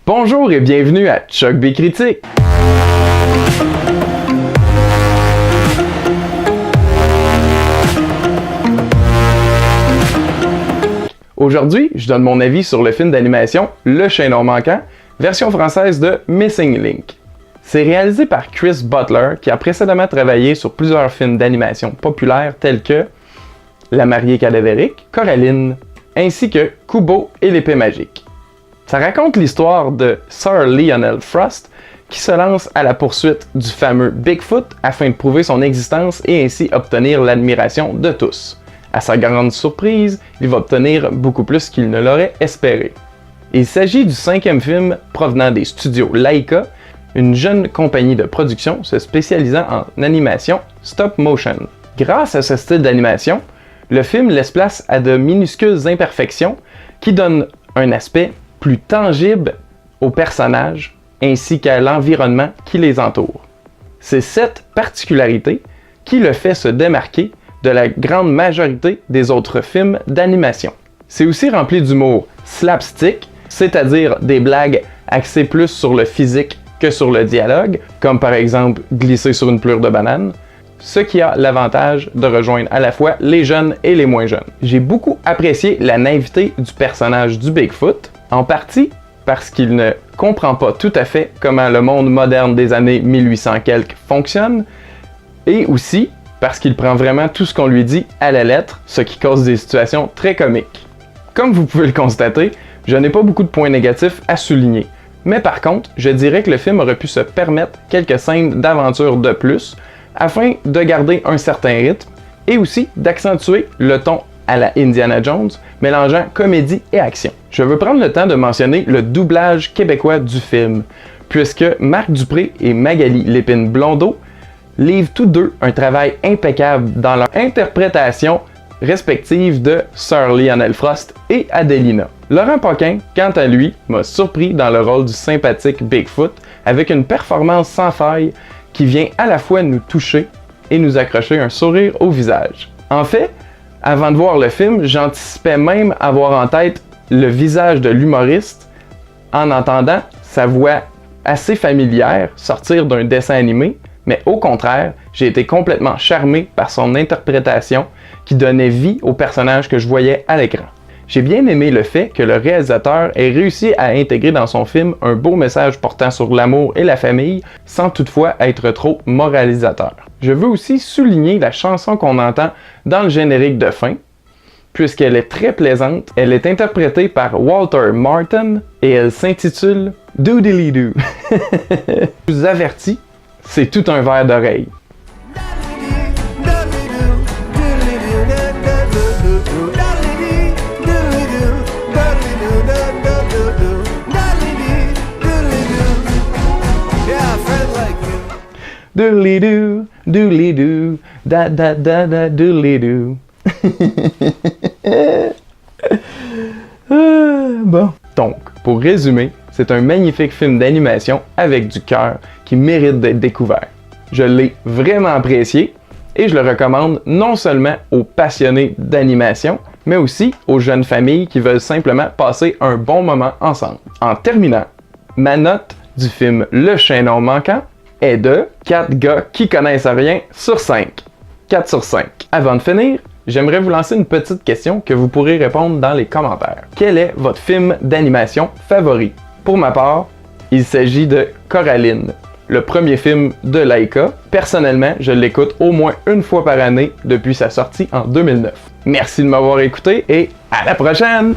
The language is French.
Bonjour et bienvenue à Chuck B Critique. Aujourd'hui, je donne mon avis sur le film d'animation Le Chaînon Manquant, version française de Missing Link. C'est réalisé par Chris Butler, qui a précédemment travaillé sur plusieurs films d'animation populaires tels que La mariée cadavérique, Coraline, ainsi que Kubo et l'épée magique. Ça raconte l'histoire de Sir Lionel Frost qui se lance à la poursuite du fameux Bigfoot afin de prouver son existence et ainsi obtenir l'admiration de tous. À sa grande surprise, il va obtenir beaucoup plus qu'il ne l'aurait espéré. Il s'agit du 5e film provenant des studios Laika, une jeune compagnie de production se spécialisant en animation stop motion. Grâce à ce style d'animation, le film laisse place à de minuscules imperfections qui donnent un aspect plus tangible aux personnages ainsi qu'à l'environnement qui les entoure. C'est cette particularité qui le fait se démarquer de la grande majorité des autres films d'animation. C'est aussi rempli d'humour slapstick, c'est-à-dire des blagues axées plus sur le physique que sur le dialogue, comme par exemple glisser sur une pleure de banane, ce qui a l'avantage de rejoindre à la fois les jeunes et les moins jeunes. J'ai beaucoup apprécié la naïveté du personnage du Bigfoot, en partie parce qu'il ne comprend pas tout à fait comment le monde moderne des années 1800 quelques fonctionne, et aussi parce qu'il prend vraiment tout ce qu'on lui dit à la lettre, ce qui cause des situations très comiques. Comme vous pouvez le constater, je n'ai pas beaucoup de points négatifs à souligner, mais par contre, je dirais que le film aurait pu se permettre quelques scènes d'aventure de plus, afin de garder un certain rythme, et aussi d'accentuer le ton à la Indiana Jones, mélangeant comédie et action. Je veux prendre le temps de mentionner le doublage québécois du film, puisque Marc Dupré et Magali Lépine-Blondeau livrent tous deux un travail impeccable dans leur interprétation respective de Sir Lionel Frost et Adelina. Laurent Paquin, quant à lui, m'a surpris dans le rôle du sympathique Bigfoot, avec une performance sans faille qui vient à la fois nous toucher et nous accrocher un sourire au visage. En fait, avant de voir le film, j'anticipais même avoir en tête le visage de l'humoriste en entendant sa voix assez familière sortir d'un dessin animé, mais au contraire, j'ai été complètement charmé par son interprétation qui donnait vie au personnage que je voyais à l'écran. J'ai bien aimé le fait que le réalisateur ait réussi à intégrer dans son film un beau message portant sur l'amour et la famille, sans toutefois être trop moralisateur. Je veux aussi souligner la chanson qu'on entend dans le générique de fin, puisqu'elle est très plaisante. Elle est interprétée par Walter Martin et elle s'intitule Doodly Doo. Je vous avertis, c'est tout un verre d'oreille. Doodly-doo, doodly-doo, da-da-da-da, doodly-doo. Bon. Donc, pour résumer, c'est un magnifique film d'animation avec du cœur qui mérite d'être découvert. Je l'ai vraiment apprécié et je le recommande non seulement aux passionnés d'animation, mais aussi aux jeunes familles qui veulent simplement passer un bon moment ensemble. En terminant, ma note du film Le Chaînon Manquant est de 4 gars qui connaissent rien sur 5. 4 sur 5. Avant de finir, j'aimerais vous lancer une petite question que vous pourrez répondre dans les commentaires. Quel est votre film d'animation favori? Pour ma part, il s'agit de Coraline, le premier film de Laika. Personnellement, je l'écoute au moins une fois par année depuis sa sortie en 2009. Merci de m'avoir écouté et à la prochaine!